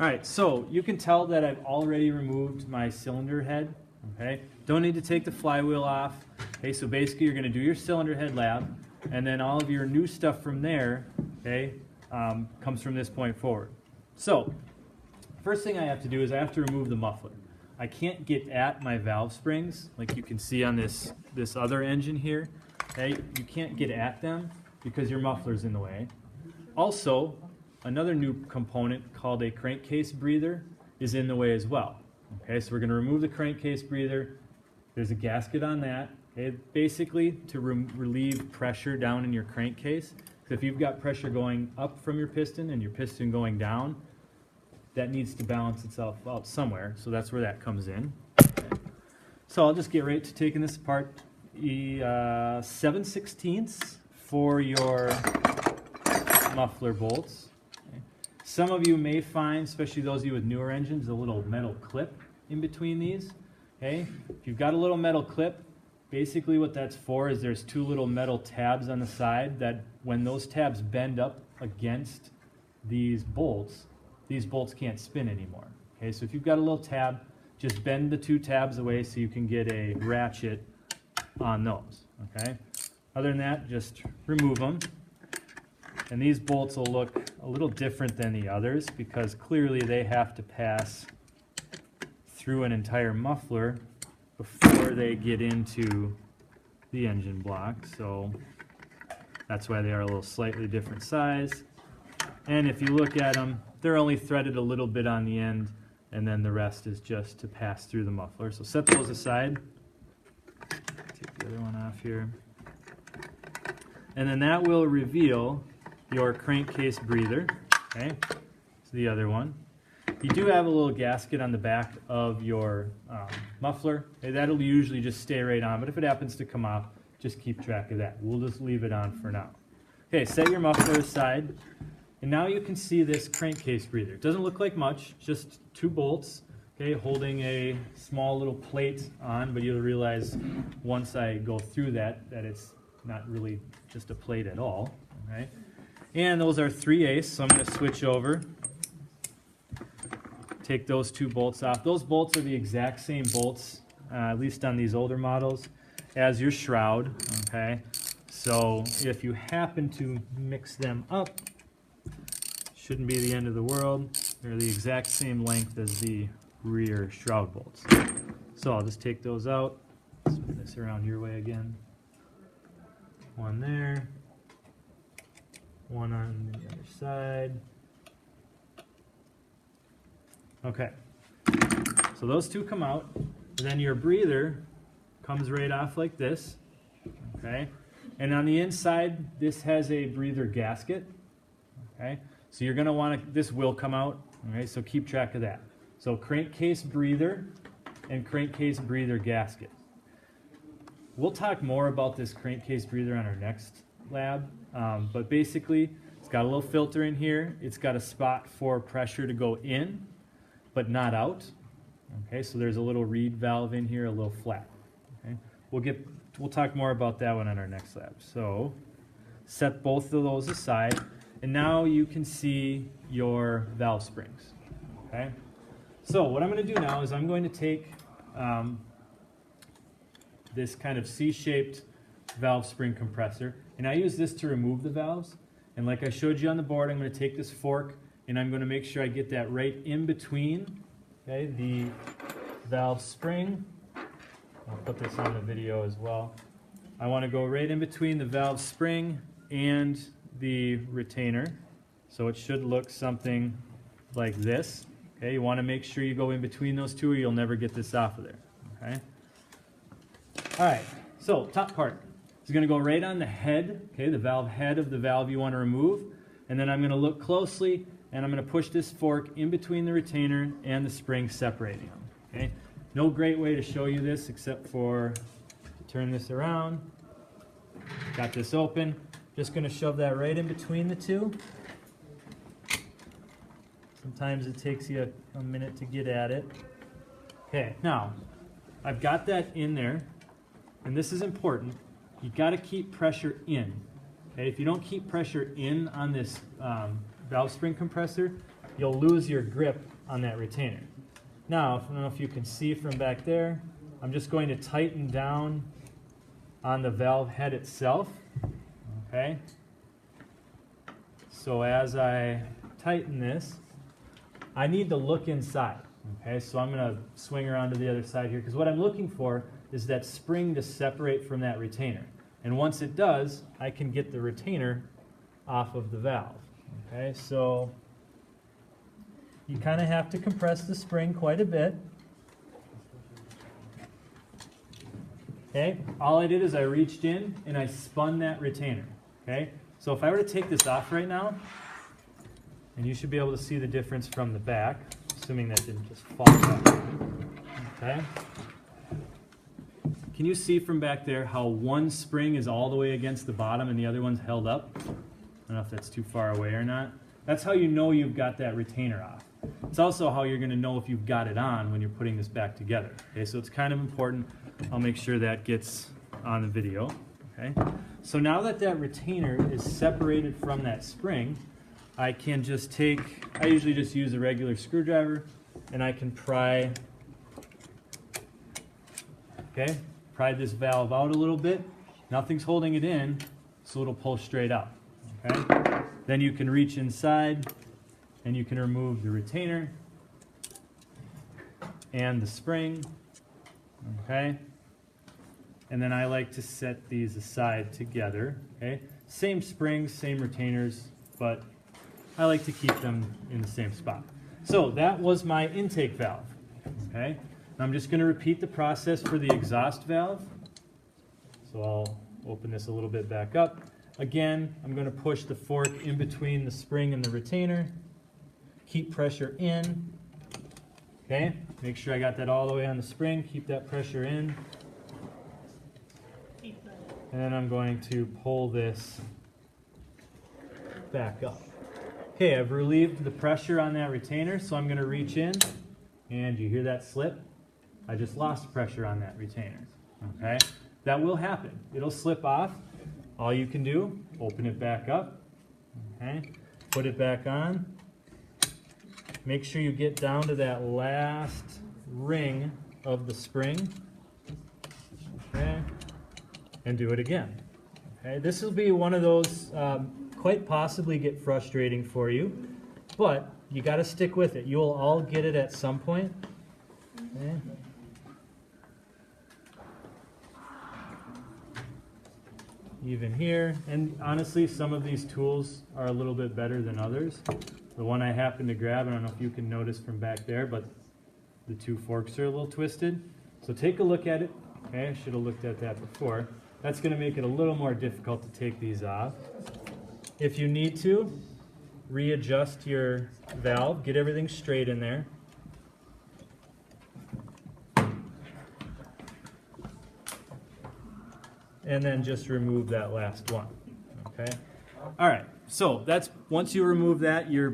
All right, so you can tell that I've already removed my cylinder head, okay? Don't need to take the flywheel off. Okay, so basically you're gonna do your cylinder head lab, and then all of your new stuff from there, okay, comes from this point forward. So, first thing I have to do is I have to remove the muffler. I can't get at my valve springs, like you can see on this other engine here, okay? You can't get at them because your muffler's in the way. Also, another new component called a crankcase breather is in the way as well. Okay, so we're going to remove the crankcase breather. There's a gasket on that, okay, basically to relieve pressure down in your crankcase. So if you've got pressure going up from your piston and your piston going down, that needs to balance itself out somewhere, so that's where that comes in. Okay. So I'll just get right to taking this apart. 7/16 for your muffler bolts. Okay. Some of you may find, especially those of you with newer engines, a little metal clip in between these. Okay. If you've got a little metal clip, basically what that's for is there's two little metal tabs on the side that when those tabs bend up against these bolts can't spin anymore. Okay, so if you've got a little tab, just bend the two tabs away so you can get a ratchet on those. Okay. Other than that, just remove them. And these bolts will look a little different than the others because clearly they have to pass through an entire muffler before they get into the engine block. So that's why they are a little slightly different size. And if you look at them, they're only threaded a little bit on the end, and then the rest is just to pass through the muffler. So set those aside. Take the other one off here. And then that will reveal your crankcase breather. Okay, it's the other one. You do have a little gasket on the back of your muffler. Okay, that'll usually just stay right on, but if it happens to come off, just keep track of that. We'll just leave it on for now. Okay, set your muffler aside. And now you can see this crankcase breather. It doesn't look like much, just two bolts, okay, holding a small little plate on, but you'll realize once I go through that it's not really just a plate at all. Okay? And those are 3/8, so I'm going to switch over. Take those two bolts off. Those bolts are the exact same bolts, at least on these older models, as your shroud. Okay? So if you happen to mix them up, shouldn't be the end of the world. They're the exact same length as the rear shroud bolts. So I'll just take those out, spin this around your way again. One there, one on the other side. Okay, so those two come out, and then your breather comes right off like this, okay? And on the inside, this has a breather gasket, okay? So you're going to want to, this will come out, okay, so keep track of that. So crankcase breather and crankcase breather gasket. We'll talk more about this crankcase breather on our next lab, but basically it's got a little filter in here. It's got a spot for pressure to go in, but not out. Okay, so there's a little reed valve in here, a little flat. Okay, we'll talk more about that one on our next lab. So set both of those aside. And now you can see your valve springs. Okay? So what I'm going to do now is I'm going to take this kind of C-shaped valve spring compressor, and I use this to remove the valves. And like I showed you on the board, I'm going to take this fork and I'm going to make sure I get that right in between, okay, the valve spring. I'll put this on the video as well. I want to go right in between the valve spring and the retainer, so it should look something like this. Okay, you want to make sure you go in between those two or you'll never get this off of there. Okay. All right, so top part is going to go right on the head, okay, the valve head of the valve you want to remove, and then I'm going to look closely and I'm going to push this fork in between the retainer and the spring, separating them. Okay, no great way to show you this except for turn this around. Got this open. Just going to shove that right in between the two. Sometimes it takes you a minute to get at it. Okay, now I've got that in there, and this is important. You've got to keep pressure in. Okay, if you don't keep pressure in on this valve spring compressor, you'll lose your grip on that retainer. Now, I don't know if you can see from back there, I'm just going to tighten down on the valve head itself, okay? So as I tighten this, I need to look inside, okay? So I'm going to swing around to the other side here, because what I'm looking for is that spring to separate from that retainer. And once it does, I can get the retainer off of the valve, okay? So you kind of have to compress the spring quite a bit. Okay, all I did is I reached in and I spun that retainer, okay? So if I were to take this off right now, and you should be able to see the difference from the back, assuming that didn't just fall back, okay? Can you see from back there how one spring is all the way against the bottom and the other one's held up? I don't know if that's too far away or not. That's how you know you've got that retainer off. It's also how you're going to know if you've got it on when you're putting this back together. Okay, so it's kind of important. I'll make sure that gets on the video. Okay, so now that that retainer is separated from that spring, I can just take, I usually just use a regular screwdriver, and I can pry this valve out a little bit. Nothing's holding it in, so it'll pull straight out. Okay, then you can reach inside and you can remove the retainer and the spring, okay? And then I like to set these aside together, okay? Same springs, same retainers, but I like to keep them in the same spot. So that was my intake valve, okay? Now I'm just going to repeat the process for the exhaust valve. So I'll open this a little bit back up. Again, I'm going to push the fork in between the spring and the retainer. Keep pressure in, okay? Make sure I got that all the way on the spring. Keep that pressure in. And then I'm going to pull this back up. Okay, I've relieved the pressure on that retainer, so I'm going to reach in, and you hear that slip? I just lost pressure on that retainer, okay? That will happen. It'll slip off. All you can do, open it back up, okay? Put it back on. Make sure you get down to that last ring of the spring, okay, and do it again. Okay, this will be one of those quite possibly get frustrating for you, but you got to stick with it. You'll all get it at some point. Okay. Even here, and honestly, some of these tools are a little bit better than others. The one I happen to grab, I don't know if you can notice from back there, but the two forks are a little twisted. So take a look at it. Okay, I should have looked at that before. That's going to make it a little more difficult to take these off. If you need to, readjust your valve, get everything straight in there. And then just remove that last one. Okay? All right, so that's once you remove that, you're